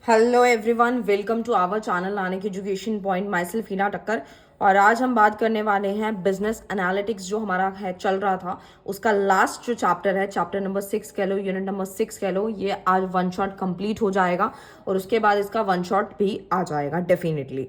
Hello everyone, welcome to our channel Nanak education point. Myself Heena Takkar. और आज हम बात करने वाले हैं बिजनेस एनालिटिक्स जो हमारा है चल रहा था उसका लास्ट जो चैप्टर है, चैप्टर नंबर 6 कह लो, यूनिट नंबर 6 कह लो, ये आज वन शॉट कंप्लीट हो जाएगा और उसके बाद इसका वन शॉट भी आ जाएगा डेफिनेटली।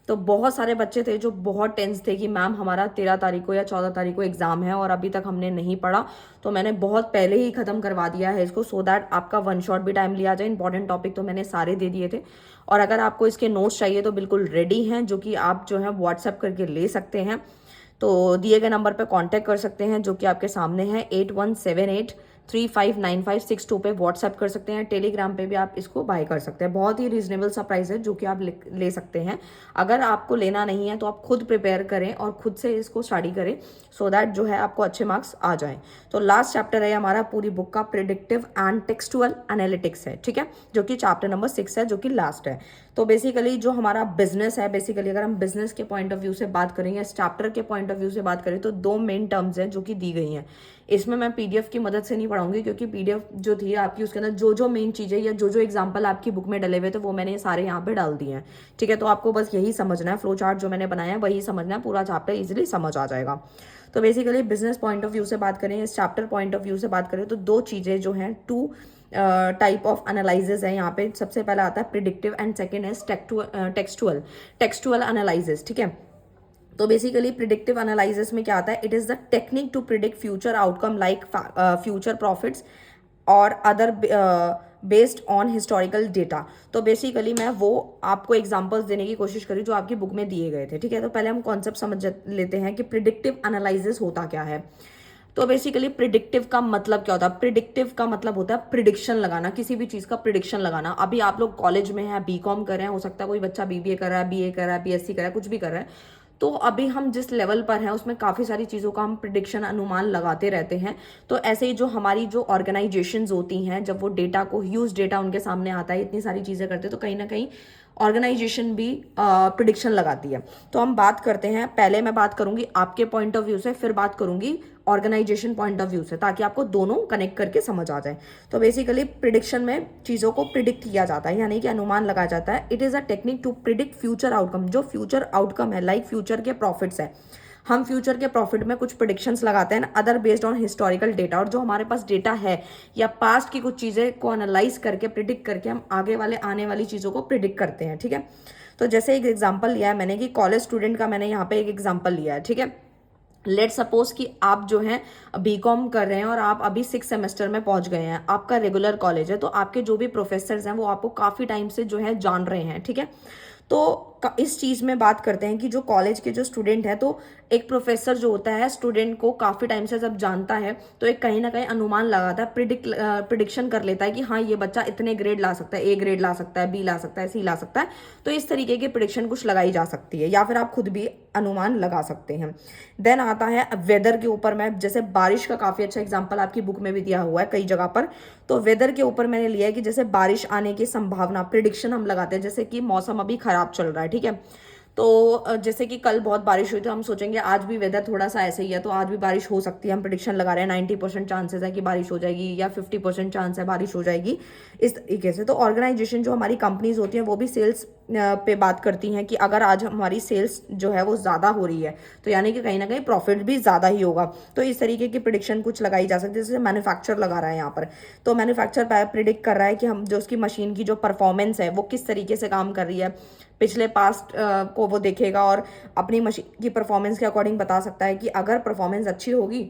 तो बहुत सारे बच्चे थे जो बहुत टेंस थे कि मैम हमारा 13 तारीख को या 14 तारीख को एग्जाम है और अभी तक हमने नहीं पढ़ा। तो मैंने बहुत पहले ही खत्म करवा दिया है इसको, सो दैट आपका वन शॉट भी टाइम लिया जाए। इंपॉर्टेंट टॉपिक तो मैंने सारे दे दिए थे और अगर आपको इसके नोट्स चाहिए तो बिल्कुल रेडी हैं, जो कि आप जो है व्हाट्सएप करके ले सकते हैं। तो दिए गए नंबर पर कांटेक्ट कर सकते हैं जो कि आपके सामने है, 8178359562 पे व्हाट्सएप कर सकते हैं। टेलीग्राम पे भी आप इसको बाय कर सकते हैं। बहुत ही रीजनेबल सा प्राइस है जो कि आप ले सकते हैं। अगर आपको लेना नहीं है तो आप खुद प्रिपेयर करें और खुद से इसको स्टडी करें, सो दैट जो है आपको अच्छे मार्क्स आ जाएं। तो लास्ट चैप्टर है हमारा पूरी बुक का, प्रिडिक्टिव एंड टेक्सचुअल एनालिटिक्स है, ठीक है, जो कि चैप्टर नंबर 6 है, जो कि लास्ट है। तो बेसिकली जो हमारा बिजनेस है, बेसिकली अगर हम बिजनेस के पॉइंट ऑफ व्यू से बात करें, इस चैप्टर के पॉइंट ऑफ व्यू से बात करें, तो दो मेन टर्म्स हैं जो कि दी गई हैं। इसमें मैं पीडीएफ की मदद से नहीं पढ़ाऊंगी क्योंकि पीडीएफ जो थी आपकी उसके अंदर जो जो मेन चीजें या जो जो एग्जांपल आपकी बुक में डले हुए थे वो मैंने सारे यहाँ पे डाल दिए हैं, ठीक है। तो आपको बस यही समझना है, फ्लो चार्ट जो मैंने बनाया है वही समझना है, पूरा चैप्टर इजीली समझ आ जाएगा। तो basically business point of view से बात करें, इस चैप्टर पॉइंट ऑफ व्यू से बात करें, तो दो चीजें जो हैं, टू टाइप ऑफ एनालिसिस है यहाँ पे। सबसे पहला आता है प्रिडिक्टिव एंड सेकेंड है टेक्सचुअल एनालिसिस, ठीक है। तो बेसिकली प्रिडिक्टिव एनालिसिस में क्या आता है, it is the technique to predict future outcome like future profits और other based on historical data. तो बेसिकली मैं वो आपको एग्जांपल्स देने की कोशिश करी जो आपकी बुक में दिए गए थे, ठीक है। तो पहले हम कॉन्सेप्ट समझ लेते हैं कि प्रिडिक्टिव एनालिसिस होता क्या है। तो बेसिकली प्रिडिक्टिव का मतलब क्या होता है? प्रिडिक्टिव का मतलब होता है प्रिडिक्शन लगाना, किसी भी चीज का प्रिडिक्शन लगाना। अभी आप लोग कॉलेज में हैं, बीकॉम कर रहे हैं, हो सकता है कोई बच्चा बीबीए कर रहा है, बीए कर रहा है, बीएससी कर रहा है, कुछ भी कर रहा है। तो अभी हम जिस लेवल पर हैं उसमें काफ़ी सारी चीज़ों का हम प्रिडिक्शन, अनुमान लगाते रहते हैं। तो ऐसे ही जो हमारी जो ऑर्गेनाइजेशंस होती हैं, जब वो डेटा को, ह्यूज डेटा उनके सामने आता है, इतनी सारी चीज़ें करते हैं, तो कहीं ना कहीं ऑर्गेनाइजेशन भी प्रिडिक्शन लगाती है। तो हम बात करते हैं, पहले मैं बात करूंगी आपके पॉइंट ऑफ व्यू से, फिर बात करूंगी ऑर्गेनाइजेशन पॉइंट ऑफ व्यू से, ताकि आपको दोनों कनेक्ट करके समझ आ जाए। तो बेसिकली प्रिडिक्शन में चीज़ों को प्रिडिक्ट किया जाता है, यानी कि अनुमान लगाया जाता है। It is a technique to predict future outcome. जो फ्यूचर आउटकम है, लाइक फ्यूचर के प्रॉफिट्स है, हम फ्यूचर के प्रॉफिट में कुछ प्रिडिक्शंस लगाते हैं, other based on historical data. और जो हमारे पास डेटा है या पास्ट की कुछ चीज़ें को एनालाइज करके, प्रिडिक्ट करके हम आगे वाले आने वाली चीज़ों को प्रिडिक्ट करते हैं, ठीक है। तो जैसे एक एग्जाम्पल लिया है मैंने कि कॉलेज स्टूडेंट का, मैंने यहाँ पे एक एग्जाम्पल लिया है, ठीक है। लेट सपोज कि आप जो हैं बीकॉम कर रहे हैं और आप अभी 6 सेमेस्टर में पहुंच गए हैं, आपका रेगुलर कॉलेज है, तो आपके जो भी प्रोफेसर्स हैं वो आपको काफ़ी टाइम से जो है जान रहे हैं, ठीक है। तो इस चीज़ में बात करते हैं कि जो कॉलेज के जो स्टूडेंट है, तो एक प्रोफेसर जो होता है स्टूडेंट को काफ़ी टाइम से जब जानता है तो एक कहीं ना कहीं अनुमान लगाता है, प्रिडिक्शन कर लेता है कि हाँ ये बच्चा इतने ग्रेड ला सकता है, ए ग्रेड ला सकता है, बी ला सकता है, सी ला सकता है। तो इस तरीके की प्रिडिक्शन कुछ लगाई जा सकती है, या फिर आप खुद भी अनुमान लगा सकते हैं। देन आता है वेदर के ऊपर। मैं जैसे बारिश का काफ़ी अच्छा एग्जाम्पल आपकी बुक में भी दिया हुआ है कई जगह पर। तो वेदर के ऊपर मैंने लिया है कि जैसे बारिश आने की संभावना, प्रिडिक्शन हम लगाते हैं। जैसे कि मौसम अभी खराब चल रहा है, ठीक है। तो जैसे कि कल बहुत बारिश हुई, तो हम सोचेंगे आज भी वेदर थोड़ा सा ऐसे ही है, तो आज भी बारिश हो सकती है। हम प्रिडिक्शन लगा रहे हैं, 90% चांसेस है कि बारिश हो जाएगी, या 50% चांस है बारिश हो जाएगी, इस तरीके से। तो ऑर्गेनाइजेशन जो हमारी कंपनीज होती हैं वो भी सेल्स पे बात करती हैं कि अगर आज हमारी सेल्स जो है वो ज़्यादा हो रही है, तो यानी कि कहीं ना कहीं प्रॉफिट भी ज़्यादा ही होगा। तो इस तरीके की प्रिडिक्शन कुछ लगाई जा सकती है। जैसे मैन्युफैक्चर लगा रहा है यहाँ पर, तो मैन्युफैक्चर प्रिडिक्ट कर रहा है कि हम जो उसकी मशीन की जो परफॉर्मेंस है वो किस तरीके से काम कर रही है, पिछले पास्ट को वो देखेगा और अपनी मशीन की परफॉर्मेंस के अकॉर्डिंग बता सकता है कि अगर परफॉर्मेंस अच्छी होगी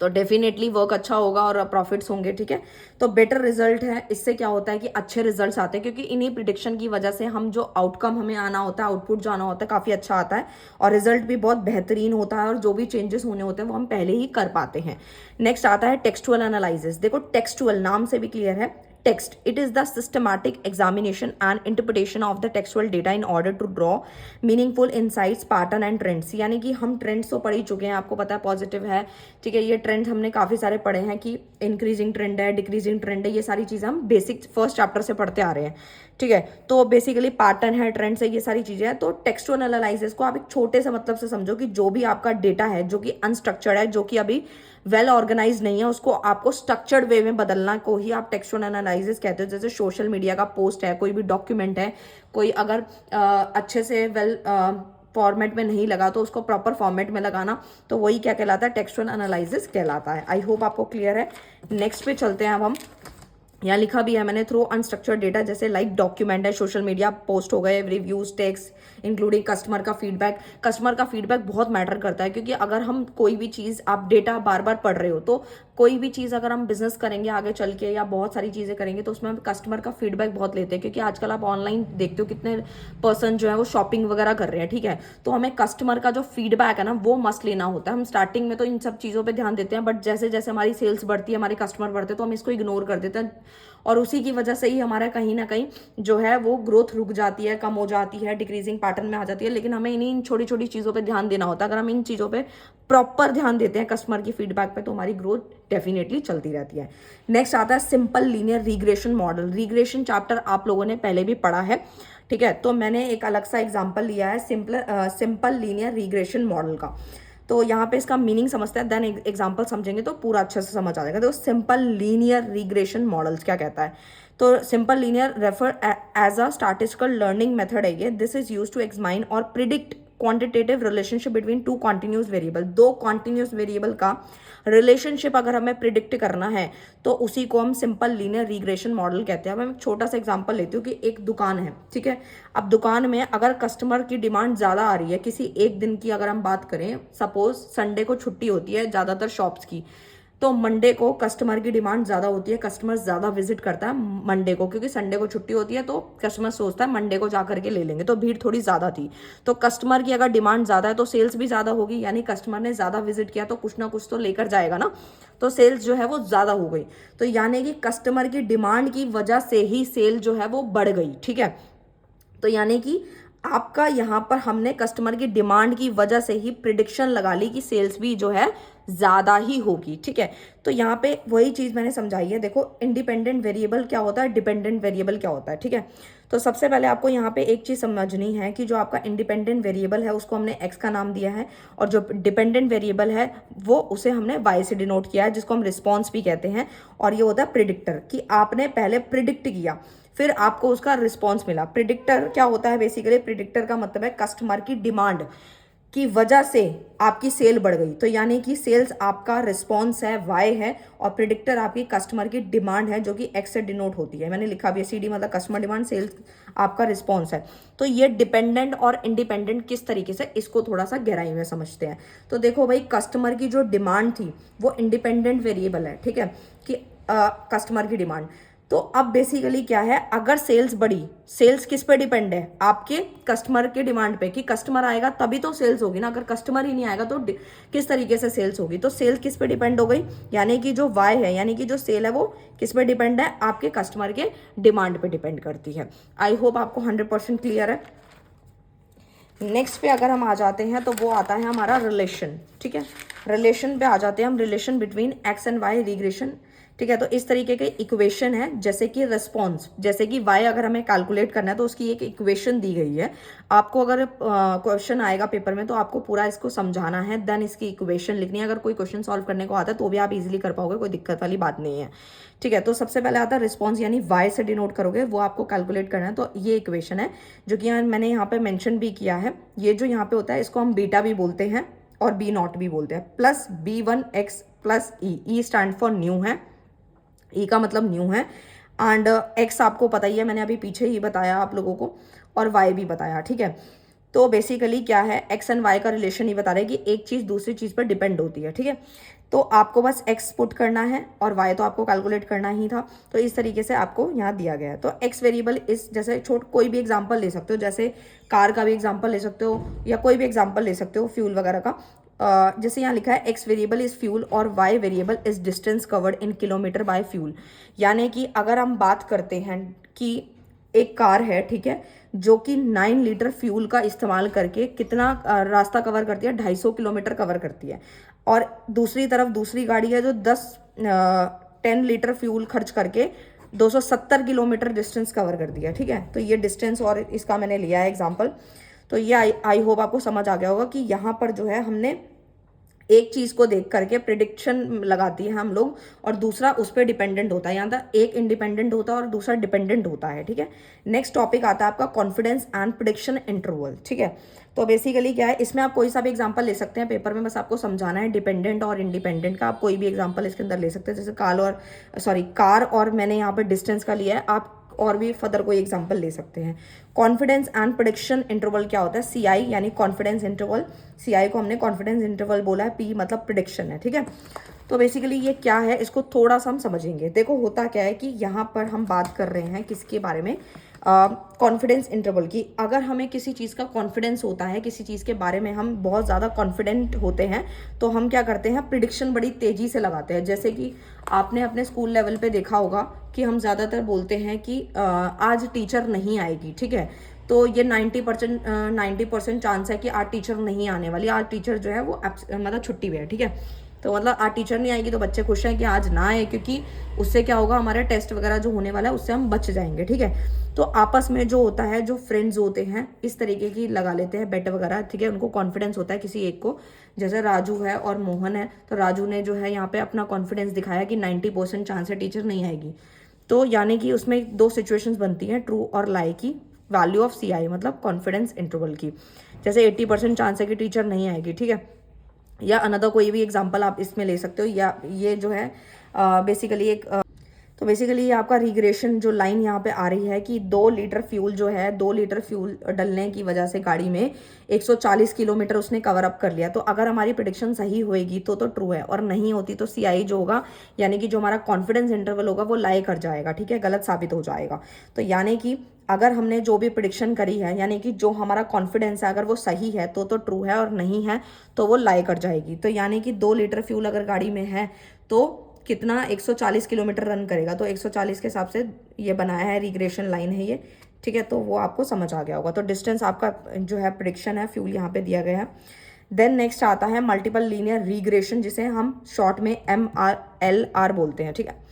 तो डेफिनेटली वर्क अच्छा होगा और प्रॉफिट्स होंगे, ठीक है। तो बेटर रिजल्ट है, इससे क्या होता है कि अच्छे रिजल्ट्स आते हैं, क्योंकि इन्हीं प्रिडिक्शन की वजह से हम जो आउटकम हमें आना होता है, आउटपुट जो आना होता है, काफ़ी अच्छा आता है और रिजल्ट भी बहुत बेहतरीन होता है, और जो भी चेंजेस होने होते हैं वो हम पहले ही कर पाते हैं। नेक्स्ट आता है टेक्सचुअल एनालिसिस। देखो टेक्सचुअल नाम से भी क्लियर है, text. It is the systematic examination and interpretation of the textual data in order to draw meaningful insights, pattern and trends. यानी कि हम ट्रेंड्स तो पढ़ ही चुके हैं, आपको पता है पॉजिटिव है, ठीक है। ये ट्रेंड हमने काफ़ी सारे पढ़े हैं कि इंक्रीजिंग ट्रेंड है, डिक्रीजिंग ट्रेंड है, ये सारी चीज़ें हम बेसिक फर्स्ट चैप्टर से पढ़ते आ रहे हैं, ठीक है। तो बेसिकली पैटर्न है, ट्रेंड्स है, ये सारी चीजें हैं। तो टेक्सचुअल एनालिसिस को आप एक छोटे से मतलब से समझो कि जो भी आपका डेटा है जो कि अनस्ट्रक्चर्ड है, जो कि अभी वेल ऑर्गेनाइज नहीं है, उसको आपको स्ट्रक्चर्ड वे में बदलना को ही आप टेक्सचुअल एनालिसिस कहते हो। जैसे सोशल मीडिया का पोस्ट है, कोई भी डॉक्यूमेंट है, कोई अगर अच्छे से वेल फॉर्मेट में नहीं लगा तो उसको प्रॉपर फॉर्मेट में लगाना, तो वही क्या कहलाता है, टेक्सचुअल एनालिसिस कहलाता है। आई होप आपको क्लियर है। नेक्स्ट पे चलते हैं अब हम। यहाँ लिखा भी है मैंने, थ्रू अनस्ट्रक्चर्ड डेटा, जैसे लाइक डॉक्यूमेंट है, सोशल मीडिया पोस्ट हो गए, रिव्यूज, टेक्स्ट, इंक्लूडिंग कस्टमर का फीडबैक। कस्टमर का फीडबैक बहुत मैटर करता है, क्योंकि अगर हम कोई भी चीज़, आप डेटा बार बार पढ़ रहे हो, तो कोई भी चीज़ अगर हम बिजनेस करेंगे आगे चल के या बहुत सारी चीज़ें करेंगे, तो उसमें हम कस्टमर का फीडबैक बहुत लेते हैं। क्योंकि आजकल आप ऑनलाइन देखते हो कितने पर्सन जो है वो शॉपिंग वगैरह कर रहे हैं, ठीक है। तो हमें कस्टमर का जो फीडबैक है ना, वो मस्ट लेना होता है। हम स्टार्टिंग में तो इन सब चीज़ों पर ध्यान देते हैं, बट जैसे जैसे हमारी सेल्स बढ़ती है, हमारे कस्टमर बढ़ते हैं, तो हम इसको इग्नोर कर देते हैं, और उसी की वजह से ही हमारा कहीं ना कहीं जो है वो ग्रोथ रुक जाती है, कम हो जाती है, डिक्रीजिंग पैटर्न में आ जाती है। लेकिन हमें इन छोटी छोटी चीज़ों पे ध्यान देना होता है। अगर हम इन चीज़ों पे प्रॉपर ध्यान देते हैं, कस्टमर की फीडबैक पे, तो हमारी ग्रोथ डेफिनेटली चलती रहती है। नेक्स्ट आता है simple linear regression model. Regression chapter आप लोगों ने पहले भी पढ़ा है, ठीक है। तो मैंने एक अलग सा एग्जाम्पल लिया है सिंपल लीनियर रिग्रेशन मॉडल का। तो यहाँ पे इसका मीनिंग समझते हैं, देन एग्जाम्पल समझेंगे तो पूरा अच्छे से समझ आ जाएगा। तो सिंपल लीनियर रिग्रेशन मॉडल्स क्या कहता है, तो simple linear refer as a statistical learning method है ये। This is use to examine और predict quantitative relationship between two continuous variable. दो कॉन्टिन्यूस वेरिएबल का रिलेशनशिप अगर हमें प्रिडिक्ट करना है, तो उसी को हम सिंपल लीनियर रिग्रेशन मॉडल कहते हैं। अब मैं एक छोटा सा एग्जांपल लेती हूँ कि एक दुकान है, ठीक है। अब दुकान में अगर कस्टमर की डिमांड ज़्यादा आ रही है, किसी एक दिन की अगर हम बात करें, सपोज संडे को छुट्टी होती है ज़्यादातर शॉप्स की, तो मंडे को कस्टमर की डिमांड ज़्यादा होती है, कस्टमर ज़्यादा विजिट करता है मंडे को, क्योंकि संडे को छुट्टी होती है, तो कस्टमर सोचता है मंडे को जा करके ले लेंगे, तो भीड़ थोड़ी ज़्यादा थी। तो कस्टमर की अगर डिमांड ज़्यादा है तो सेल्स भी ज़्यादा होगी, यानी कस्टमर ने ज़्यादा विजिट किया तो कुछ ना कुछ तो लेकर जाएगा ना, तो सेल्स जो है वो ज़्यादा हो गई। तो यानी कि कस्टमर की डिमांड की वजह से ही सेल जो है वो बढ़ गई, ठीक है। तो यानी कि आपका यहाँ पर हमने कस्टमर की डिमांड की वजह से ही प्रिडिक्शन लगा ली कि सेल्स भी जो है ज़्यादा ही होगी, ठीक है। तो यहाँ पे वही चीज़ मैंने समझाई है। देखो इंडिपेंडेंट वेरिएबल क्या होता है, डिपेंडेंट वेरिएबल क्या होता है, ठीक है। तो सबसे पहले आपको यहाँ पे एक चीज़ समझनी है कि जो आपका इंडिपेंडेंट वेरिएबल है उसको हमने एक्स का नाम दिया है, और जो डिपेंडेंट वेरिएबल है वो उसे हमने वाई से डिनोट किया है, जिसको हम रिस्पॉन्स भी कहते हैं। और ये होता है प्रिडिक्टर, कि आपने पहले प्रिडिक्ट किया, फिर आपको उसका रिस्पॉन्स मिला। प्रिडिक्टर क्या होता है, बेसिकली प्रिडिक्टर का मतलब है कस्टमर की डिमांड की वजह से आपकी सेल बढ़ गई, तो यानी कि सेल्स आपका रिस्पॉन्स है, वाई है, और प्रिडिक्टर आपकी कस्टमर की डिमांड है, जो कि एक्स से डिनोट होती है। मैंने लिखा भी है, CD मतलब कस्टमर डिमांड, सेल्स आपका रिस्पॉन्स है। तो ये डिपेंडेंट और इंडिपेंडेंट किस तरीके से, इसको थोड़ा सा गहराई में समझते हैं। तो देखो भाई, कस्टमर की जो डिमांड थी वो इंडिपेंडेंट वेरिएबल है, ठीक है, कि कस्टमर की डिमांड। तो अब बेसिकली क्या है, अगर सेल्स बढ़ी, सेल्स किस पे डिपेंड है, आपके कस्टमर के डिमांड पे, कि कस्टमर आएगा तभी तो सेल्स होगी ना। अगर कस्टमर ही नहीं आएगा तो किस तरीके से सेल्स होगी। तो सेल्स किस पे डिपेंड हो गई, यानी कि जो वाई है, यानी कि जो सेल है वो किस पे डिपेंड है, आपके कस्टमर के डिमांड पे डिपेंड करती है। आई होप आपको 100% क्लियर है। नेक्स्ट पे अगर हम आ जाते हैं तो वो आता है हमारा रिलेशन, ठीक है। रिलेशन पे आ जाते हैं हम, relation between x and y regression, ठीक है। तो इस तरीके के इक्वेशन है, जैसे कि रिस्पॉन्स, जैसे कि वाई अगर हमें कैलकुलेट करना है तो उसकी एक इक्वेशन दी गई है। आपको अगर क्वेश्चन आएगा पेपर में तो आपको पूरा इसको समझाना है, देन इसकी इक्वेशन लिखनी है। अगर कोई क्वेश्चन सॉल्व करने को आता है तो भी आप इजीली कर पाओगे, कोई दिक्कत वाली बात नहीं है, ठीक है। तो सबसे पहले आता है रिस्पॉन्स, यानी वाई से डिनोट करोगे, वो आपको कैलकुलेट करना है। तो ये इक्वेशन है जो कि मैंने यहाँ पे मेंशन भी किया है। ये जो यहाँ पे होता है इसको हम बीटा भी बोलते हैं और B0 भी बोलते हैं, plus B1x plus E stand for new है, ई का मतलब न्यू है, एंड एक्स आपको पता ही है, मैंने अभी पीछे ही बताया आप लोगों को, और वाई भी बताया, ठीक है। तो बेसिकली क्या है, एक्स एंड वाई का रिलेशन ही बता रहे हैं कि एक चीज़ दूसरी चीज़ पर डिपेंड होती है, ठीक है। तो आपको बस एक्स पुट करना है और वाई तो आपको कैलकुलेट करना ही था। तो इस तरीके से आपको यहाँ दिया गया है। तो एक्स वेरिएबल इस, जैसे कोई भी एग्जाम्पल ले सकते हो, जैसे कार का भी एग्जाम्पल ले सकते हो या कोई भी एग्जाम्पल ले सकते हो फ्यूल वगैरह का। जैसे यहाँ लिखा है एक्स वेरिएबल इज फ्यूल और y variable is distance covered in kilometre by fuel. यानी कि अगर हम बात करते हैं कि एक कार है, ठीक है, जो कि 9 लीटर फ्यूल का इस्तेमाल करके कितना रास्ता कवर करती है, 250 किलोमीटर कवर करती है। और दूसरी तरफ दूसरी गाड़ी है जो 10 लीटर फ्यूल खर्च करके 270 किलोमीटर डिस्टेंस कवर कर दिया, ठीक है। तो ये डिस्टेंस और इसका मैंने लिया है एग्जाम्पल। तो ये आई होप आपको समझ आ गया होगा कि यहाँ पर जो है हमने एक चीज को देख करके प्रिडिक्शन लगाती है हम लोग, और दूसरा उस पर डिपेंडेंट होता है। यहाँ तक एक इंडिपेंडेंट होता है और दूसरा डिपेंडेंट होता है, ठीक है। नेक्स्ट टॉपिक आता है आपका कॉन्फिडेंस एंड प्रिडिक्शन इंटरवल, ठीक है। तो बेसिकली क्या है, इसमें आप कोई सा भी एग्जांपल ले सकते हैं पेपर में, बस आपको समझाना है डिपेंडेंट और इंडिपेंडेंट का। आप कोई भी एग्जांपल इसके अंदर ले सकते हैं, जैसे कार और मैंने यहाँ पे डिस्टेंस का लिया है, आप और भी फर्दर कोई एग्जांपल ले सकते हैं। कॉन्फिडेंस एंड प्रेडिक्शन इंटरवल क्या होता है, सीआई यानी कॉन्फिडेंस इंटरवल। सीआई को हमने कॉन्फिडेंस इंटरवल बोला है, पी मतलब प्रेडिक्शन है, ठीक है। तो बेसिकली ये क्या है, इसको थोड़ा सा हम समझेंगे। देखो होता क्या है कि यहाँ पर हम बात कर रहे हैं किसके बारे में, कॉन्फिडेंस इंटरवल की। अगर हमें किसी चीज़ का कॉन्फिडेंस होता है, किसी चीज़ के बारे में हम बहुत ज़्यादा कॉन्फिडेंट होते हैं, तो हम क्या करते हैं, प्रिडिक्शन बड़ी तेज़ी से लगाते हैं। जैसे कि आपने अपने स्कूल लेवल पे देखा होगा कि हम ज़्यादातर बोलते हैं कि आज टीचर नहीं आएगी, ठीक है। तो ये 90% चांस है कि आज टीचर नहीं आने वाली, आज टीचर जो है वो मतलब छुट्टी पे है, ठीक है। तो मतलब आज टीचर नहीं आएगी तो बच्चे खुश हैं कि आज ना आए, क्योंकि उससे क्या होगा, हमारे टेस्ट वगैरह जो होने वाला है उससे हम बच जाएंगे, ठीक है। तो आपस में जो होता है, जो फ्रेंड्स होते हैं इस तरीके की लगा लेते हैं बेट वगैरह, ठीक है। उनको कॉन्फिडेंस होता है किसी एक को, जैसे राजू है और मोहन है, तो राजू ने जो है यहाँ पे अपना कॉन्फिडेंस दिखाया कि 90% चांस है टीचर नहीं आएगी। तो यानी कि उसमें दो सिचुएशंस बनती हैं, ट्रू और लाई की वैल्यू ऑफ सीआई मतलब कॉन्फिडेंस इंटरवल की। जैसे 80% चांस है कि टीचर नहीं आएगी, ठीक है। या अनदर कोई भी एग्जांपल आप इसमें ले सकते हो। या ये जो है बेसिकली तो बेसिकली ये आपका रिग्रेशन जो लाइन यहाँ पे आ रही है कि 2 लीटर फ्यूल जो है, 2 लीटर फ्यूल डलने की वजह से गाड़ी में 140 किलोमीटर उसने कवर अप कर लिया। तो अगर हमारी प्रेडिक्शन सही होएगी तो ट्रू है, और नहीं होती तो सीआई जो होगा, यानी कि जो हमारा कॉन्फिडेंस इंटरवल होगा वो लाई कर जाएगा, ठीक है, गलत साबित हो जाएगा। तो यानी कि अगर हमने जो भी प्रिडिक्शन करी है, यानी कि जो हमारा कॉन्फिडेंस है, अगर वो सही है तो ट्रू है, और नहीं है तो वो लाई कर जाएगी। तो यानी कि 2 लीटर फ्यूल अगर गाड़ी में है तो कितना 140 किलोमीटर रन करेगा। तो 140 के हिसाब से ये बनाया है, रिग्रेशन लाइन है ये, ठीक है। तो वो आपको समझ आ गया होगा। तो डिस्टेंस आपका जो है प्रिडिक्शन है, फ्यूल यहाँ पे दिया गया है। देन नेक्स्ट आता है मल्टीपल लीनियर रिग्रेशन, जिसे हम शॉर्ट में MLR बोलते हैं, ठीक है।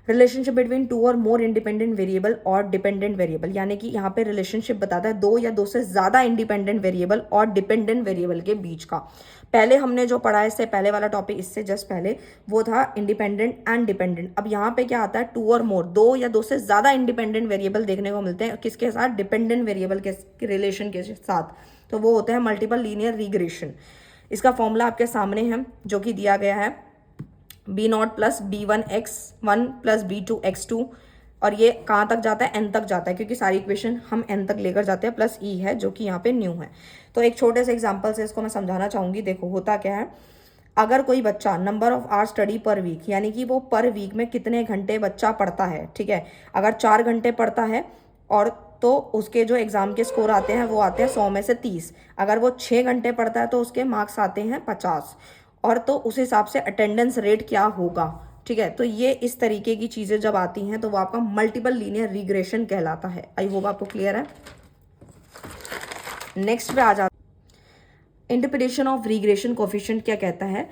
रिलेशनशिप बिटवीन 2 और मोर इंडिपेंडेंट वेरिएबल और डिपेंडेंट वेरिएबल, यानी कि यहाँ पे रिलेशनशिप बताता है 2 या 2 से ज्यादा इंडिपेंडेंट वेरिएबल और डिपेंडेंट वेरिएबल के बीच का। पहले हमने जो पढ़ा है, इससे पहले वाला टॉपिक, इससे जस्ट पहले, वो था इंडिपेंडेंट एंड डिपेंडेंट। अब यहाँ पे क्या आता है, 2 और मोर, 2 या 2 से ज्यादा इंडिपेंडेंट वेरिएबल देखने को मिलते हैं, किसके साथ, डिपेंडेंट वेरिएबल के रिलेशन के साथ। तो वो होता है मल्टीपल लीनियर रिग्रेशन। इसका फॉर्मूला आपके सामने है जो कि दिया गया है, B0 plus B1x1 plus B2x2, और ये कहाँ तक जाता है, n तक जाता है, क्योंकि सारी इक्वेशन हम n तक लेकर जाते हैं, प्लस e है जो कि यहाँ पे न्यू है। तो एक छोटे से एग्जांपल से इसको मैं समझाना चाहूंगी। देखो होता क्या है, अगर कोई बच्चा number of hour study per week, यानी कि वो पर वीक में कितने घंटे बच्चा पढ़ता है, ठीक है। अगर 4 घंटे पढ़ता है और तो उसके जो एग्जाम के स्कोर आते हैं वो आते हैं 100 में से 30। अगर वो 6 घंटे पढ़ता है तो उसके मार्क्स आते हैं 50। और तो उस हिसाब से अटेंडेंस रेट क्या होगा, ठीक है। तो ये इस तरीके की चीजें जब आती हैं तो वो आपका मल्टीपल लीनियर रिग्रेशन कहलाता है। आई होप आपको क्लियर है। नेक्स्ट पे आ जाता, इंटरप्रिटेशन ऑफ रिग्रेशन कोफिशिएंट क्या कहता है,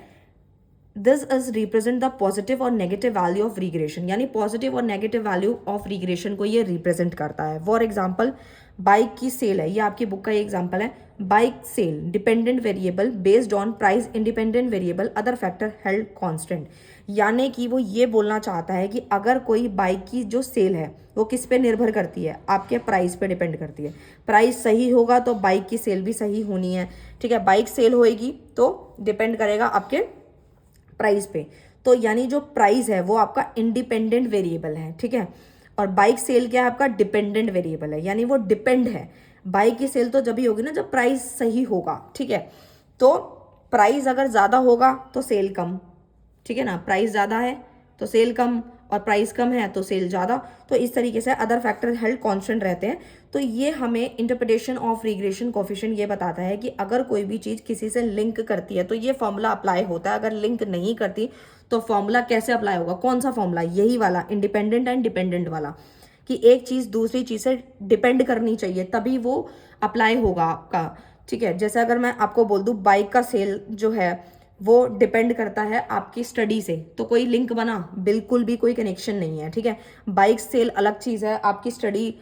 this is represent the positive और नेगेटिव वैल्यू ऑफ रिग्रेशन, यानी पॉजिटिव और नेगेटिव वैल्यू ऑफ रिग्रेशन को ये रिप्रेजेंट करता है। फॉर एग्जाम्पल बाइक की सेल है, ये आपकी बुक का ये एग्जाम्पल है, bike sale dependent variable based on price independent variable other factor held constant. यानी कि वो ये बोलना चाहता है कि अगर कोई बाइक की जो सेल है वो किस पे निर्भर करती है, आपके प्राइस पे डिपेंड करती है। प्राइस सही होगा तो बाइक की सेल भी सही होनी है, ठीक है। बाइक सेल होएगी तो डिपेंड करेगा आपके प्राइस पे। तो यानी जो प्राइस है वो आपका इंडिपेंडेंट वेरिएबल है, ठीक है। और बाइक सेल क्या है, आपका डिपेंडेंट वेरिएबल है, यानी वो डिपेंड है। बाइक की सेल तो जब ही होगी ना जब प्राइस सही होगा, ठीक है। तो प्राइस अगर ज़्यादा होगा तो सेल कम, ठीक है ना, प्राइस ज़्यादा है तो सेल कम, और प्राइस कम है तो सेल ज़्यादा। तो इस तरीके से अदर फैक्टर हेल्ड कांस्टेंट रहते हैं। तो ये हमें इंटरप्रिटेशन ऑफ रिग्रेशन कोफिशिएंट ये बताता है कि अगर कोई भी चीज़ किसी से लिंक करती है तो ये फॉर्मूला अप्लाई होता है, अगर लिंक नहीं करती तो फॉर्मूला कैसे अप्लाई होगा, कौन सा फॉर्मूला, यही वाला इंडिपेंडेंट एंड डिपेंडेंट वाला, कि एक चीज़ दूसरी चीज़ से डिपेंड करनी चाहिए तभी वो अप्लाई होगा आपका, ठीक है। जैसे अगर मैं आपको बोल दूँ बाइक का सेल जो है वो डिपेंड करता है आपकी स्टडी से। तो कोई लिंक बना, बिल्कुल भी कोई कनेक्शन नहीं है, ठीक है। बाइक सेल अलग चीज़ है, आपकी स्टडी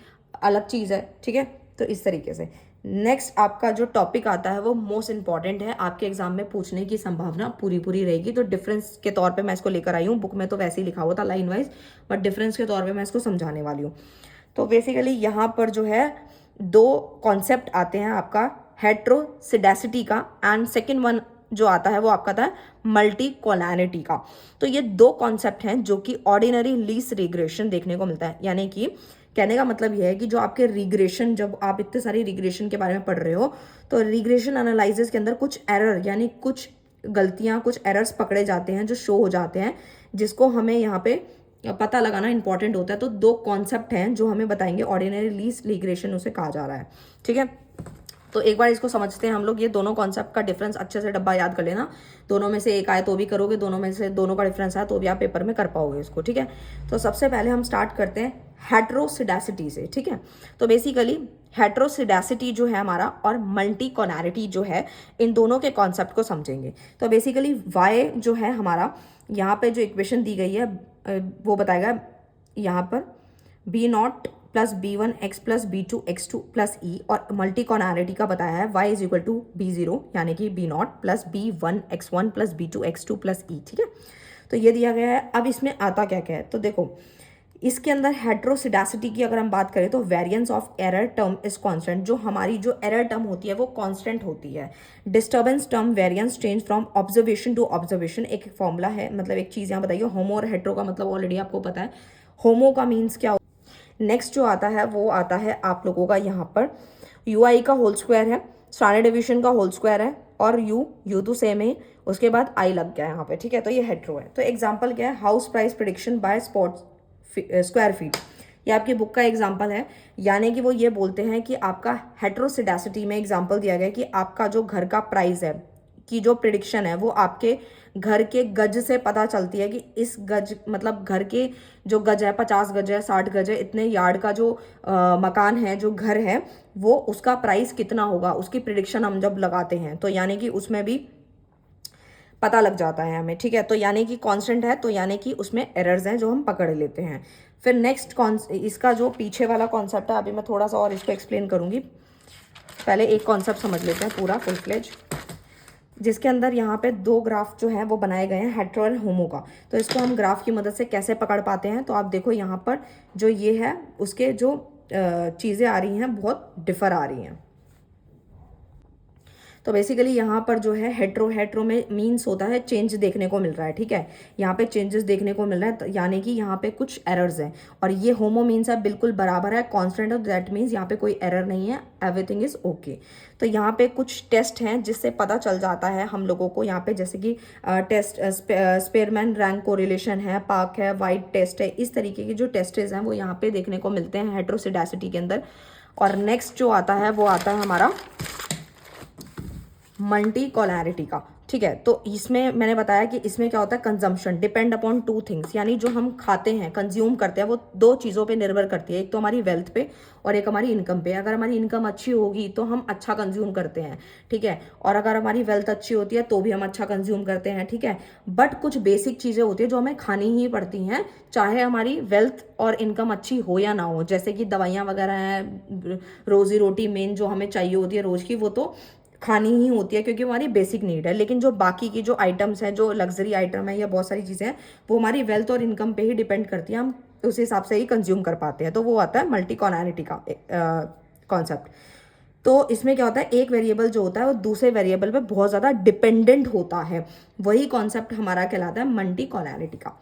अलग चीज़ है, ठीक है। तो इस तरीके से नेक्स्ट आपका जो टॉपिक आता है वो मोस्ट इंपॉर्टेंट है, आपके एग्जाम में पूछने की संभावना पूरी पूरी रहेगी। तो डिफरेंस के तौर पे मैं इसको लेकर आई हूँ, बुक में तो वैसे ही लिखा हुआ था लाइन वाइज, बट डिफरेंस के तौर पे मैं इसको समझाने वाली हूँ। तो बेसिकली यहाँ पर जो है दो कॉन्सेप्ट आते हैं आपका, हेट्रोसिडेसिटी का, एंड सेकेंड वन जो आता है वो आपका था मल्टीकोलैरिटी का। तो ये दो कॉन्सेप्ट हैं जो कि ऑर्डिनरी लीस्ट रिग्रेशन देखने को मिलता है। यानी कि कहने का मतलब यह है कि जो आपके रिग्रेशन, जब आप इतने सारी रिग्रेशन के बारे में पढ़ रहे हो तो रिग्रेशन एनालिसिस के अंदर कुछ एरर यानी कुछ गलतियां, कुछ एरर्स पकड़े जाते हैं जो शो हो जाते हैं, जिसको हमें यहाँ पे पता लगाना इंपॉर्टेंट होता है। तो दो कॉन्सेप्ट हैं जो हमें बताएंगे ऑर्डिनरी लीस्ट रिग्रेशन उसे कहा जा रहा है, ठीक है। तो एक बार इसको समझते हैं हम लोग, ये दोनों कॉन्सेप्ट का डिफरेंस अच्छे से डब्बा याद कर लेना। दोनों में से एक आए तो भी करोगे, दोनों में से दोनों का डिफरेंस आए तो भी आप पेपर में कर पाओगे इसको, ठीक है। तो सबसे पहले हम स्टार्ट करते हैं हेट्रोसिडेसिटी से, ठीक है। तो बेसिकली हेट्रोसिडेसिटी जो है हमारा और मल्टीकोलैरिटी जो है, इन दोनों के कॉन्सेप्ट को समझेंगे। तो बेसिकली वाई जो है हमारा, यहाँ पे जो इक्वेशन दी गई है वो बताएगा यहाँ पर B not plus B one X plus B two X two plus E, और मल्टीकोलैरिटी का बताया है y is equal to B zero यानी कि B not plus B one X one plus B two X two plus E, ठीक है। तो ये दिया गया है। अब इसमें आता क्या क्या है, तो देखो इसके अंदर हेट्रोसिडेसिटी की अगर हम बात करें तो variance of error term is constant. जो हमारी जो एरर टर्म होती है वो कांस्टेंट होती है। Disturbance term variance change from observation to observation, एक फॉर्मूला है, मतलब एक चीज़ यहाँ बताइए। होमो और हेट्रो का मतलब ऑलरेडी आपको पता है, होमो का मीन्स क्या। नेक्स्ट जो आता है वो आता है आप लोगों का यहाँ पर यू आई का होल स्क्वायर है, स्टैंडर्ड डेविएशन का होल स्क्वायर है, और यू तो सेम है, उसके बाद आई लग गया यहाँ पे, ठीक है। तो ये हेट्रो है। तो एग्जांपल क्या है, house price prediction bye square feet, ये आपकी बुक का एग्जांपल है। यानी कि वो ये बोलते हैं कि आपका हेट्रोसिडेसिटी में एग्जांपल दिया गया कि आपका जो घर का प्राइस है की जो प्रिडिक्शन है वो आपके घर के गज से पता चलती है कि इस गज मतलब घर के जो गज है 50 गज है 60 गज है, इतने यार्ड का जो मकान है, जो घर है, वो उसका प्राइस कितना होगा, उसकी प्रिडिक्शन हम जब लगाते हैं तो यानी कि उसमें भी पता लग जाता है हमें, ठीक है। तो यानी कि कांस्टेंट है, तो यानी कि उसमें एरर्स हैं जो हम पकड़ लेते हैं। फिर नेक्स्ट इसका जो पीछे वाला कॉन्सेप्ट है, अभी मैं थोड़ा सा और इसको एक्सप्लेन करूंगी। पहले एक कॉन्सेप्ट समझ लेते हैं पूरा फुल फ्लेज, जिसके अंदर यहाँ पे दो ग्राफ जो है वो बनाए गए हैं हेट्रो और होमो का। तो इसको हम ग्राफ की मदद से कैसे पकड़ पाते हैं, तो आप देखो यहाँ पर जो ये है उसके जो चीज़ें आ रही हैं बहुत डिफर आ रही हैं। तो बेसिकली यहाँ पर जो है हेट्रो में मीन्स होता है चेंज देखने को मिल रहा है, ठीक है। यहाँ पे चेंजेस देखने को मिल रहा है, यानी कि यहाँ पे कुछ एरर्स हैं। और ये होमो मीन्स है बिल्कुल बराबर है, कांस्टेंट, और दैट मीन्स यहाँ पे कोई एरर नहीं है, एवरीथिंग इज ओके। तो यहाँ पे कुछ टेस्ट हैं जिससे पता चल जाता है हम लोगों को यहाँ पे, जैसे कि टेस्ट स्पेयरमैन रैंक कोरिलेशन है, पार्क है, वाइट टेस्ट है, इस तरीके के जो टेस्टेज हैं वो यहाँ पे देखने को मिलते हैं हेट्रोसिडेसिटी के अंदर। और नेक्स्ट जो आता है वो आता है हमारा मल्टीकोलैरिटी का, ठीक है। तो इसमें मैंने बताया कि इसमें क्या होता है, consumption depend upon two things, यानी जो हम खाते हैं, कंज्यूम करते हैं, वो दो चीज़ों पे निर्भर करती है। एक तो हमारी वेल्थ पे और एक हमारी इनकम पे। अगर हमारी इनकम अच्छी होगी तो हम अच्छा कंज्यूम करते हैं, ठीक है। और अगर हमारी वेल्थ अच्छी होती है तो भी हम अच्छा कंज्यूम करते हैं, ठीक है। बट कुछ बेसिक चीज़ें होती है जो हमें खानी ही पड़ती हैं, चाहे हमारी वेल्थ और इनकम अच्छी हो या ना हो। जैसे कि दवाइयाँ वगैरह हैं, रोजी रोटी मेन जो हमें चाहिए होती है रोज़ की, वो तो खानी ही होती है क्योंकि हमारी बेसिक नीड है। लेकिन जो बाकी की जो आइटम्स हैं, जो लग्जरी आइटम है या बहुत सारी चीज़ें हैं, वो हमारी वेल्थ और इनकम पे ही डिपेंड करती है, हम उस हिसाब से ही कंज्यूम कर पाते हैं। तो वो आता है मल्टीकोलैरिटी का कॉन्सेप्ट। तो इसमें क्या होता है, एक वेरिएबल जो होता है वो दूसरे वेरिएबल पे बहुत ज़्यादा डिपेंडेंट होता है, वही कॉन्सेप्ट हमारा कहलाता है मल्टीकोलैरिटी का।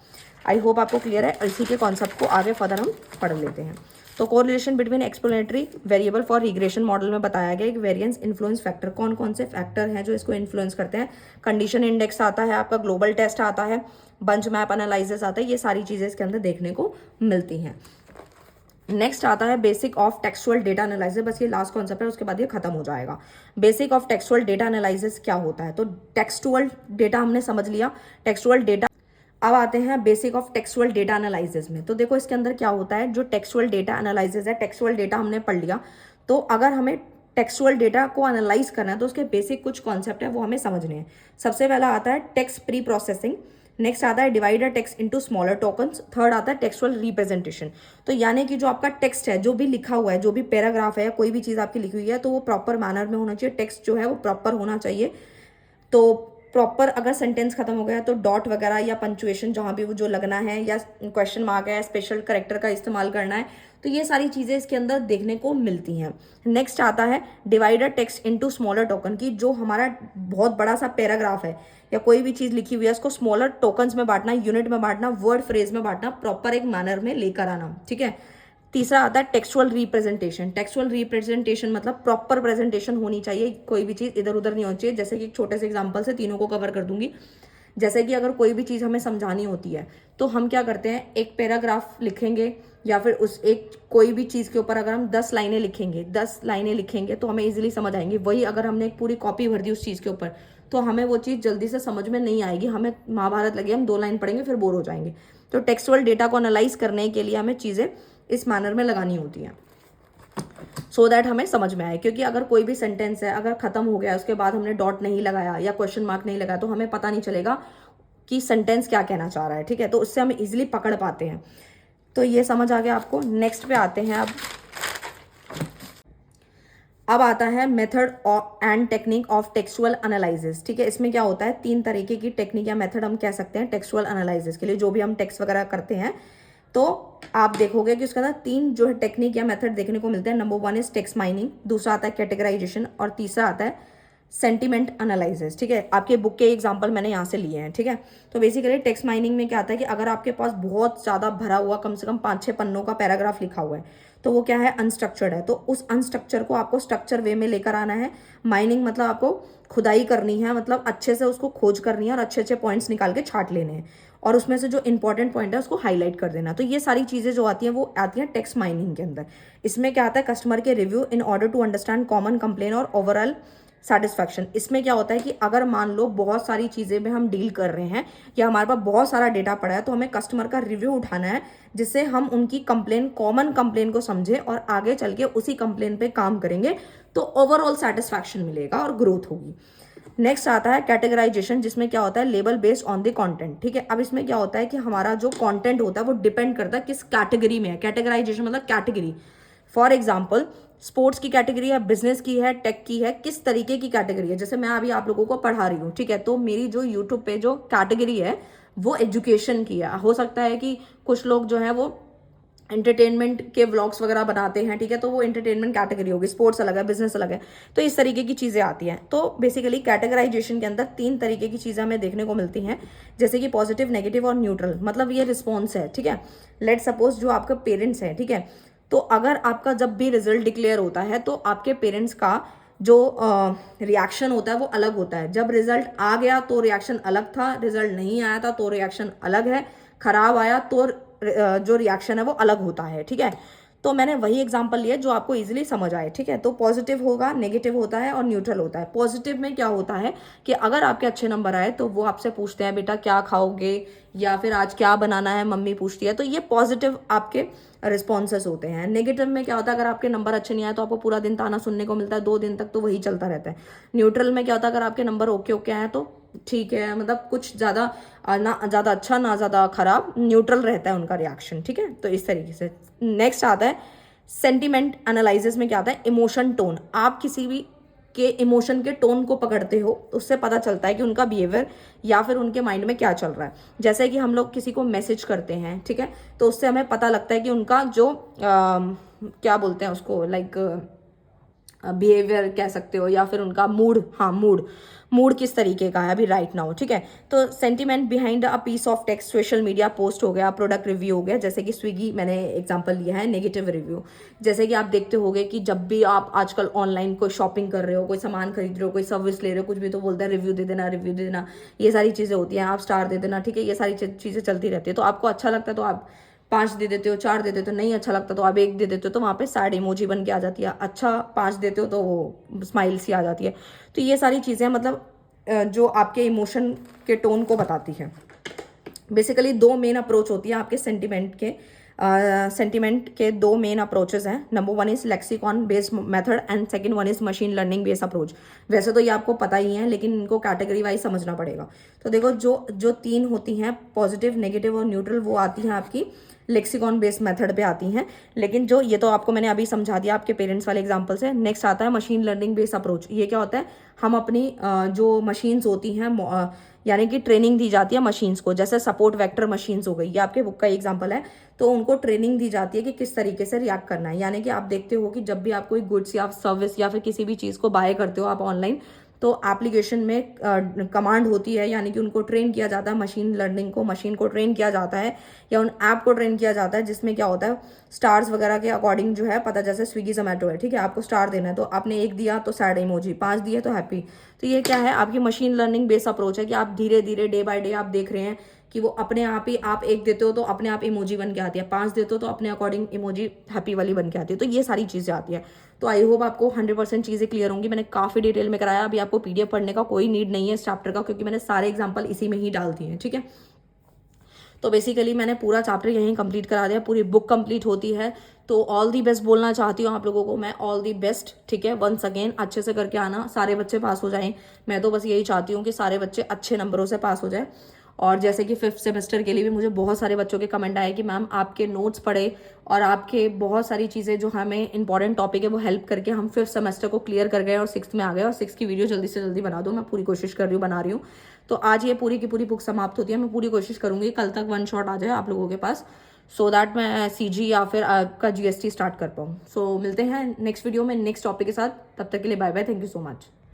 आई होप आपको क्लियर है। इसी के कॉन्सेप्ट को आगे फर्दर हम पढ़ लेते हैं। तो correlation between explanatory variable for regression model में बताया गया कि वेरिएंस इन्फ्लुएंस फैक्टर, कौन कौन से फैक्टर हैं जो इसको इन्फ्लुएंस करते हैं। कंडीशन इंडेक्स आता है आपका, ग्लोबल टेस्ट आता है, बंच मैप एनालिसिस आता है, ये सारी चीज़ें इसके अंदर देखने को मिलती हैं। नेक्स्ट आता है basic of textual data analysis, बस ये लास्ट कॉन्सेप्ट है, उसके बाद ये खत्म हो जाएगा। Basic of textual data analysis क्या होता है, तो टेक्सुअल डेटा हमने समझ लिया, टेक्सुअल डेटा। अब आते हैं basic of textual data analysis में। तो देखो इसके अंदर क्या होता है, जो टेक्सुअल डेटा एनालिसिस है, टेक्सुअल डेटा हमने पढ़ लिया, तो अगर हमें टेक्सुअल डेटा को एनालाइज करना है तो उसके बेसिक कुछ कॉन्सेप्ट है वो हमें समझने हैं। सबसे पहला आता है टेक्स्ट प्री प्रोसेसिंग, नेक्स्ट आता है divider text into smaller tokens, third आता है टेक्सुअल रिप्रेजेंटेशन। तो यानी कि जो आपका टेक्स्ट है, जो भी लिखा हुआ है, जो भी पैराग्राफ है या कोई भी चीज़ आपकी लिखी हुई है, तो वो प्रॉपर मैनर में होना चाहिए, टेक्स्ट जो है वो प्रॉपर होना चाहिए। तो प्रॉपर अगर सेंटेंस खत्म हो गया तो डॉट वगैरह या पंचुएशन जहाँ भी वो जो लगना है, या क्वेश्चन मार्क है, स्पेशल करेक्टर का इस्तेमाल करना है, तो ये सारी चीज़ें इसके अंदर देखने को मिलती हैं। नेक्स्ट आता है divider text into smaller token, की जो हमारा बहुत बड़ा सा पैराग्राफ है या कोई भी चीज़ लिखी हुई है उसको स्मॉलर टोकन्स में बांटना, यूनिट में बांटना, वर्ड फ्रेज में बांटना, प्रॉपर एक मैनर में लेकर आना, ठीक है। तीसरा आता है टेक्सुअल रिप्रेजेंटेशन। टेक्सुअल रिप्रेजेंटेशन मतलब प्रॉपर प्रेजेंटेशन होनी चाहिए, कोई भी चीज़ इधर उधर नहीं होनी चाहिए। जैसे कि एक छोटे से एग्जांपल से तीनों को कवर कर दूंगी। जैसे कि अगर कोई भी चीज़ हमें समझानी होती है तो हम क्या करते हैं, एक पैराग्राफ लिखेंगे या फिर उस एक कोई भी चीज़ के ऊपर अगर हम 10 लाइनें लिखेंगे, 10 लाइनें लिखेंगे तो हमें इजीली समझ आएंगी। वही अगर हमने एक पूरी कॉपी भर दी उस चीज़ के ऊपर तो हमें वो चीज़ जल्दी से समझ में नहीं आएगी। हमें महाभारत लगे, हम 2 लाइन पढ़ेंगे फिर बोर हो जाएंगे। तो टेक्सुअल डेटा को एनालाइज करने के लिए हमें चीज़ें इस मैनर में लगानी होती हैं सो दैट हमें समझ में आए। क्योंकि अगर कोई भी सेंटेंस है, अगर खत्म हो गया उसके बाद हमने डॉट नहीं लगाया या क्वेश्चन मार्क नहीं लगाया तो हमें पता नहीं चलेगा कि सेंटेंस क्या कहना चाह रहा है, ठीक है। तो उससे हम इजीली पकड़ पाते हैं। तो ये समझ आ गया आपको। नेक्स्ट पे आते हैं। अब आता है method and technique of textual analysis, ठीक है। इसमें क्या होता है, 3 तरीके की टेक्निक या मेथड हम कह सकते हैं टेक्सुअल एनालिसिस के लिए। जो भी हम टेक्स्ट वगैरह करते हैं तो आप देखोगे कि उसके अंदर 3 जो है टेक्निक या मेथड देखने को मिलते हैं। नंबर 1 इज टेक्स्ट माइनिंग, दूसरा आता है कैटेगराइजेशन और तीसरा आता है सेंटिमेंट एनालिसिस, ठीक है। आपके बुक के एग्जांपल मैंने यहाँ से लिए हैं, ठीक है। तो बेसिकली टेक्स्ट माइनिंग में क्या आता है कि अगर आपके पास बहुत ज़्यादा भरा हुआ कम से कम 5-6 पन्नों का पैराग्राफ लिखा हुआ है तो वो क्या है, अनस्ट्रक्चर्ड है। तो उस अनस्ट्रक्चर को आपको स्ट्रक्चर वे में लेकर आना है। माइनिंग मतलब आपको खुदाई करनी है, मतलब अच्छे से उसको खोज करनी है और अच्छे अच्छे पॉइंट्स निकाल के छाट लेने हैं और उसमें से जो इंपॉर्टेंट पॉइंट है उसको हाईलाइट कर देना। तो ये सारी चीज़ें जो आती हैं वो आती हैं टेक्स्ट माइनिंग के अंदर। इसमें क्या आता है, कस्टमर के review in order to understand common complain और ओवरऑल सेटिस्फैक्शन। इसमें क्या होता है कि अगर मान लो बहुत सारी चीज़ें में हम डील कर रहे हैं या हमारे पास बहुत सारा डेटा पड़ा है तो हमें कस्टमर का रिव्यू उठाना है जिससे हम उनकी कंप्लेन, कॉमन कंप्लेन को समझें और आगे चल के उसी कंप्लेन पे काम करेंगे तो ओवरऑल सेटिस्फैक्शन मिलेगा और ग्रोथ होगी। नेक्स्ट आता है कैटेगराइजेशन, जिसमें क्या होता है label based on the content, ठीक है। अब इसमें क्या होता है कि हमारा जो कंटेंट होता है वो डिपेंड करता है किस कैटेगरी में है। कैटेगराइजेशन मतलब कैटेगरी। फॉर एग्जाम्पल स्पोर्ट्स की कैटेगरी है, बिजनेस की है, टेक की है, किस तरीके की कैटेगरी है। जैसे मैं अभी आप लोगों को पढ़ा रही हूँ, ठीक है, तो मेरी जो यूट्यूब पे जो कैटेगरी है वो एजुकेशन की है। हो सकता है कि कुछ लोग जो है वो एंटरटेनमेंट के व्लॉग्स वगैरह बनाते हैं, ठीक है, तो वो एंटरटेनमेंट कैटेगरी होगी, स्पोर्ट्स अलग है, बिजनेस अलग है। तो इस तरीके की चीज़ें आती हैं। तो बेसिकली कैटेगराइजेशन के अंदर 3 तरीके की चीज़ें हमें देखने को मिलती हैं, जैसे कि पॉजिटिव, नेगेटिव और न्यूट्रल। मतलब ये रिस्पॉन्स है, ठीक है। लेट सपोज जो आपके पेरेंट्स हैं, ठीक है, तो अगर आपका जब भी रिजल्ट डिक्लेयर होता है तो आपके पेरेंट्स का जो रिएक्शन होता है वो अलग होता है। जब रिजल्ट आ गया तो रिएक्शन अलग था, रिजल्ट नहीं आया था तो रिएक्शन अलग है, खराब आया तो जो रिएक्शन है वो अलग होता है, ठीक है। तो मैंने वही एग्जांपल लिया जो आपको इजीली समझ आए, ठीक है। तो पॉजिटिव होगा, नेगेटिव होता है और न्यूट्रल होता है। पॉजिटिव में क्या होता है कि अगर आपके अच्छे नंबर आए तो वो आपसे पूछते हैं बेटा क्या खाओगे या फिर आज क्या बनाना है, मम्मी पूछती है। तो ये पॉजिटिव आपके रिस्पॉन्सेस होते हैं। नेगेटिव में क्या होता है, अगर आपके नंबर अच्छे नहीं आए तो आपको पूरा दिन ताना सुनने को मिलता है, 2 दिन तक तो वही चलता रहता है। न्यूट्रल में क्या होता है, अगर आपके नंबर ओके ओके आए तो ठीक है, मतलब कुछ ज़्यादा ना ज़्यादा अच्छा ना ज़्यादा खराब, न्यूट्रल रहता है उनका रिएक्शन, ठीक है। तो इस तरीके से नेक्स्ट आता है सेंटिमेंट एनालिसिस में क्या आता है, इमोशन टोन। आप किसी भी के इमोशन के टोन को पकड़ते हो, उससे पता चलता है कि उनका बिहेवियर या फिर उनके माइंड में क्या चल रहा है। जैसे कि हम लोग किसी को मैसेज करते हैं, ठीक है, तो उससे हमें पता लगता है कि उनका जो क्या बोलते हैं उसको, लाइक बिहेवियर कह सकते हो, या फिर उनका मूड, हाँ मूड किस तरीके का है अभी राइट नाउ, ठीक है। तो sentiment behind a piece of text, social media post हो गया, प्रोडक्ट रिव्यू हो गया, जैसे कि स्विगी मैंने एग्जांपल लिया है, नेगेटिव रिव्यू। जैसे कि आप देखते होगे कि जब भी आप आजकल ऑनलाइन कोई शॉपिंग कर रहे हो, कोई सामान खरीद रहे हो, कोई सर्विस ले रहे हो, कुछ भी, तो बोलते हैं रिव्यू दे देना, रिव्यू दे देना, ये सारी चीज़ें होती हैं, आप स्टार दे देना, ठीक है, ये सारी चीज़ें चलती रहती है। तो आपको अच्छा लगता है तो आप 5 दे देते हो, 4 दे देते हो, नहीं अच्छा लगता तो आप 1 दे देते हो, तो वहाँ पे सैड इमोजी बन के आ जाती है। अच्छा 5 देते हो तो वो स्माइल सी आ जाती है। तो ये सारी चीज़ें मतलब जो आपके इमोशन के टोन को बताती है। बेसिकली 2 मेन अप्रोच होती है आपके सेंटिमेंट के सेंटिमेंट के दो मेन अप्रोचेस हैं। Number one is lexicon based method and second one is machine learning based approach. वैसे तो ये आपको पता ही है, लेकिन इनको कैटेगरी वाइज समझना पड़ेगा। तो देखो, जो जो तीन होती हैं, पॉजिटिव, नेगेटिव और न्यूट्रल, वो आती हैं आपकी लेक्सिकॉन बेस्ड मेथड पे आती हैं। लेकिन जो ये तो आपको मैंने अभी समझा दिया आपके पेरेंट्स वाले एग्जांपल से। नेक्स्ट आता है मशीन लर्निंग बेस्ड अप्रोच। ये क्या होता है, हम अपनी जो मशीन्स होती हैं, यानी कि ट्रेनिंग दी जाती है मशीन्स को। जैसे सपोर्ट वेक्टर मशीन्स हो गई, ये आपके बुक का एग्जांपल है। तो उनको ट्रेनिंग दी जाती है कि किस तरीके से रिएक्ट करना है। यानी कि आप देखते हो कि जब भी आप कोई गुड्स या सर्विस या फिर किसी भी चीज़ को बाय करते हो आप ऑनलाइन, तो एप्लीकेशन में कमांड होती है, यानी कि उनको ट्रेन किया जाता है, मशीन लर्निंग को, मशीन को ट्रेन किया जाता है या उन ऐप को ट्रेन किया जाता है, जिसमें क्या होता है, स्टार्स वगैरह के अकॉर्डिंग जो है पता। जैसे स्विगी जोमेटो है, ठीक है, आपको स्टार देना है, तो आपने 1 दिया तो सैड इमोजी, 5 दिए तो हैप्पी। तो ये क्या है, आपकी मशीन लर्निंग बेस्ड अप्रोच है कि आप धीरे धीरे डे बाय डे आप देख रहे हैं कि वो अपने आप ही, आप 1 देते हो तो अपने आप इमोजी बन के आती है, 5 देते हो तो अपने अकॉर्डिंग इमोजी हैप्पी वाली बन के आती है। तो ये सारी चीज़ें आती है। तो आई होप आपको 100% चीज़ें क्लियर होंगी। मैंने काफ़ी डिटेल में कराया। अभी आपको पीडीएफ पढ़ने का कोई नीड नहीं है इस चैप्टर का, क्योंकि मैंने सारे एग्जाम्पल इसी में ही डाल दिए हैं, ठीक है। तो बेसिकली मैंने पूरा चैप्टर यहीं कंप्लीट करा दिया, पूरी बुक कंप्लीट होती है। तो ऑल दी बेस्ट बोलना चाहती हूँ आप लोगों को मैं, ऑल दी बेस्ट, ठीक है। वंस अगेन अच्छे से करके आना, सारे बच्चे पास हो जाएं। मैं तो बस यही चाहती हूँ कि सारे बच्चे अच्छे नंबरों से पास हो जाए। और जैसे कि 5th सेमेस्टर के लिए भी मुझे बहुत सारे बच्चों के कमेंट आए कि मैम आपके नोट्स पढ़े और आपके बहुत सारी चीज़ें जो हमें इंपॉर्टेंट टॉपिक है वो हेल्प करके हम 5th सेमेस्टर को क्लियर कर गए और 6th में आ गए। और 6th की वीडियो जल्दी से जल्दी बना दो, मैं पूरी कोशिश कर रही हूँ, बना रही हूँ। तो आज ये पूरी की पूरी बुक समाप्त होती है। मैं पूरी कोशिश करूँगी कल तक 1 शॉट आ जाए आप लोगों के पास, सो दैट मैं सीजी या फिर आपका जीएसटी स्टार्ट कर पाऊँ। सो मिलते हैं नेक्स्ट वीडियो में नेक्स्ट टॉपिक के साथ। तब तक के लिए bye bye, thank you so much.